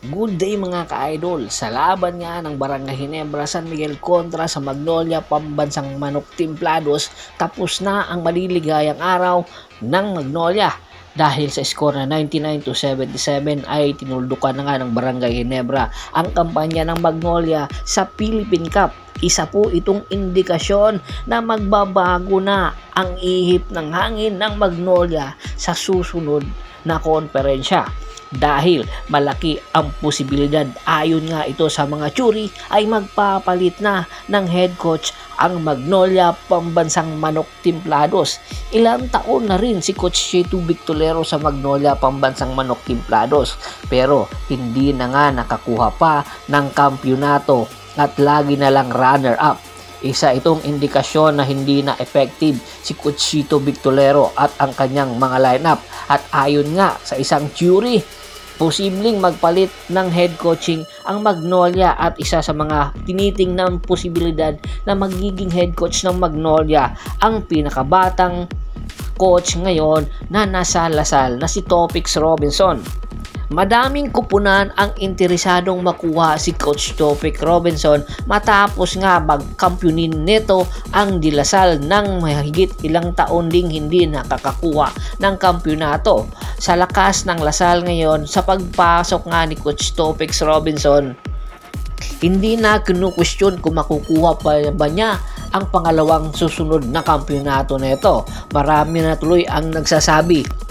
Good day mga ka-idol! Sa laban nga ng Barangay Ginebra San Miguel kontra sa Magnolia Pambansang Manok Timplados, tapos na ang maliligayang araw ng Magnolia. Dahil sa score na 99-77 ay tinuldukan na nga ng Barangay Ginebra ang kampanya ng Magnolia sa Philippine Cup. Isa po itong indikasyon na magbabago na ang ihip ng hangin ng Magnolia sa susunod na konferensya. Dahil malaki ang posibilidad, ayon nga ito sa mga tsuri, ay magpapalit na ng head coach ang Magnolia Pambansang Manok Timplados. Ilang taon na rin si Coach Cheto Victolero sa Magnolia Pambansang Manok Timplados, pero hindi na nga nakakuha pa ng kampyonato at lagi na lang runner-up. Isa itong indikasyon na hindi na effective si Coach Cheto Victolero at ang kanyang mga lineup. At ayon nga sa isang theory, posibleng magpalit ng head coaching ang Magnolia at isa sa mga tinitingnang posibilidad na magiging head coach ng Magnolia ang pinakabatang coach ngayon na nasa Lasal na si Topix Robinson. Madaming kupunan ang interesadong makuha si Coach Topix Robinson matapos nga magkampyonin nito ang De La Salle ng mahigit ilang taon ding hindi nakakakuha ng kampyonato. Sa lakas ng Lasal ngayon, sa pagpasok nga ni Coach Topix Robinson, hindi na kinu-question kung makukuha pa ba niya ang pangalawang susunod na kampyonato na ito. Marami na tuloy ang nagsasabi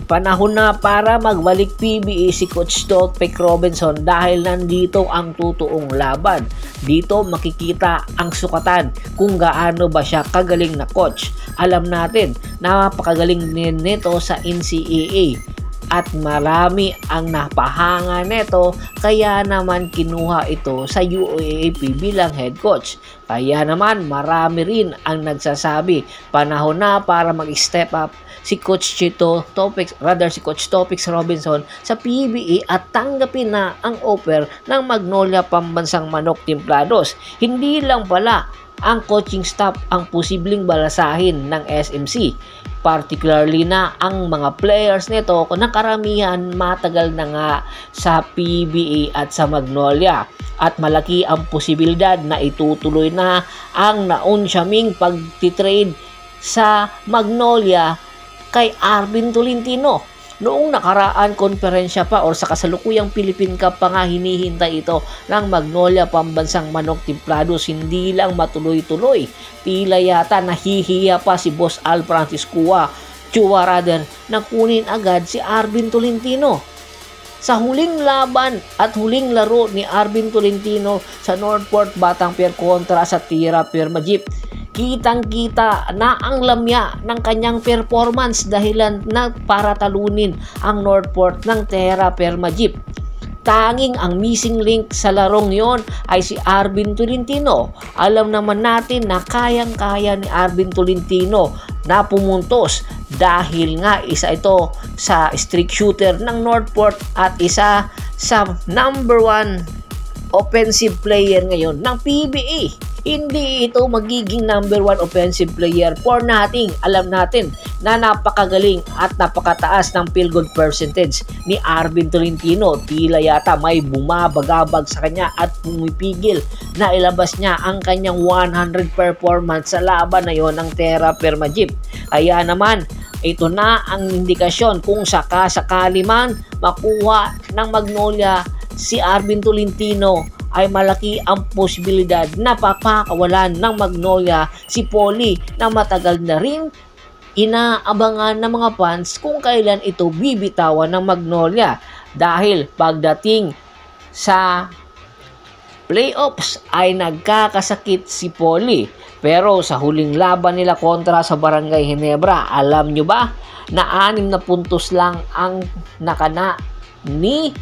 panahon na para magbalik PBA si Coach Topix Robinson dahil nandito ang totoong laban. Dito makikita ang sukatan kung gaano ba siya kagaling na coach. Alam natin na napakagaling din nito sa NCAA at marami ang napahanga nito, kaya naman kinuha ito sa UAAP bilang head coach. Kaya naman marami rin ang nagsasabi panahon na para mag-step up si Coach Topix Robinson sa PBA at tanggapin na ang offer ng Magnolia Pambansang Manok Timplados. Hindi lang pala ang coaching staff ang posibleng balasahin ng SMC, particularly na ang mga players nito na karamihan matagal na nga sa PBA at sa Magnolia, at malaki ang posibilidad na itutuloy na ang naunsyaming pagtitrade sa Magnolia kay Arvin Tolentino. Noong nakaraan konferensya pa or sa kasalukuyang Philippine Cup pa nga hinihintay ito ng Magnolia Pambansang Manok Timplados, hindi lang matuloy-tuloy. Tila yata nahihiya pa si Boss Al Franciscua na kunin agad si Arvin Tolentino. Sa huling laban at huling laro ni Arvin Tolentino sa Northport Batangas kontra sa Tierra Firma Jeep, kitang-kita na ang lamya ng kanyang performance dahilan na para talunin ang Northport ng Tierra Firma Jeep. Tanging ang missing link sa larong yon ay si Arvin Tolentino. Alam naman natin na kayang-kaya ni Arvin Tolentino na pumuntos dahil nga isa ito sa streak shooter ng Northport at isa sa number 1 offensive player ngayon ng PBA. Hindi ito magiging number 1 offensive player for nothing. Alam natin na napakagaling at napakataas ng field goal percentage ni Arvin Tolentino. Tila yata may bumabagabag sa kanya at pumipigil na ilabas niya ang kanyang 100 performance sa laban na yon ng Tierra Firma Jeep. Kaya naman, ito na ang indikasyon kung sakasakali man makuha ng Magnolia si Arvin Tolentino, ay malaki ang posibilidad na papakawalan ng Magnolia si Polly na matagal na rin inaabangan ng mga fans kung kailan ito bibitawan ng Magnolia. Dahil pagdating sa playoffs ay nagkakasakit si Polly. Pero sa huling laban nila kontra sa Barangay Ginebra, alam nyo ba na 6 na puntos lang ang nakana ni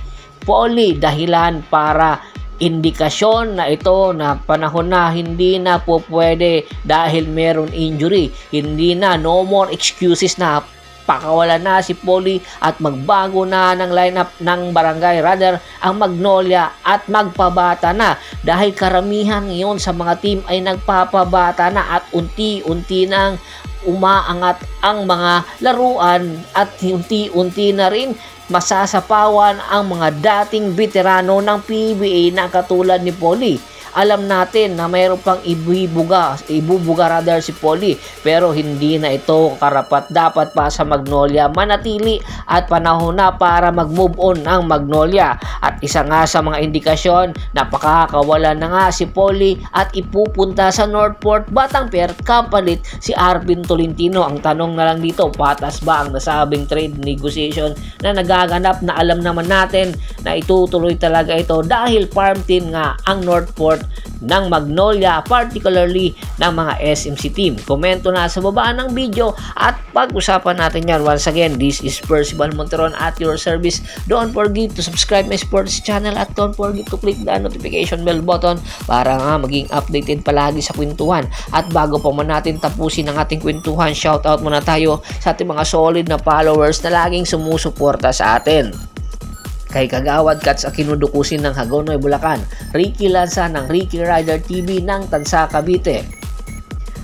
Polly, dahilan para indikasyon na ito na panahon na hindi na po pwede dahil meron injury. Hindi na, no more excuses na, pakawalan na si Polly at magbago na ng lineup ng Barangay, rather ang Magnolia, at magpabata na dahil karamihan ngayon sa mga team ay nagpapabata na at unti-unti nang umaangat ang mga laruan at unti-unti na rin masasapawan ang mga dating veterano ng PBA na katulad ni Polly. Alam natin na mayroon pang ibubuga rather si Polly, pero hindi na ito karapat dapat pa sa Magnolia manatili at panahon na para mag-move on ang Magnolia. At isa nga sa mga indikasyon, napakakawala na nga si Polly at ipupunta sa Northport Batangas kapalit si Arvin Tolentino. Ang tanong na lang dito, patas ba ang nasabing trade negotiation na nagaganap na alam naman natin na itutuloy talaga ito dahil farm team nga ang Northport ng Magnolia, particularly ng mga SMC team. Komento na sa baba ng video at pag-usapan natin yan. Once again, this is Percival Monteron at your service. Don't forget to subscribe my sports channel at don't forget to click the notification bell button para nga maging updated palagi sa kwentuhan. At bago pa man natin tapusin ang ating kwentuhan, shoutout muna tayo sa ating mga solid na followers na laging sumusuporta sa atin. Kay Kagawad Cats Akinudukusin ng Hagonoy, Bulacan, Ricky Lanza ng Ricky Rider TV ng Tansa, Cavite,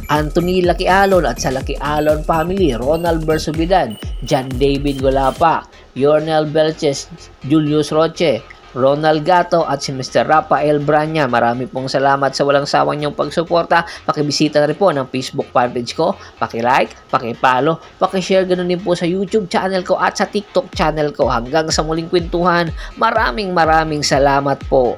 Anthony Laquialon at sa Laquialon family, Ronald Bersobidad, John David Golapa, Yornel Belches, Julius Roche, Ronald Gato at si Mr. Rafael Branya. Marami pong salamat sa walang sawang niyong pagsuporta. Pakibisita na rin po ng Facebook fanpage ko. Paki-like, paki-follow, paki-share ganun din po sa YouTube channel ko at sa TikTok channel ko. Hanggang sa muling kwentuhan, maraming salamat po.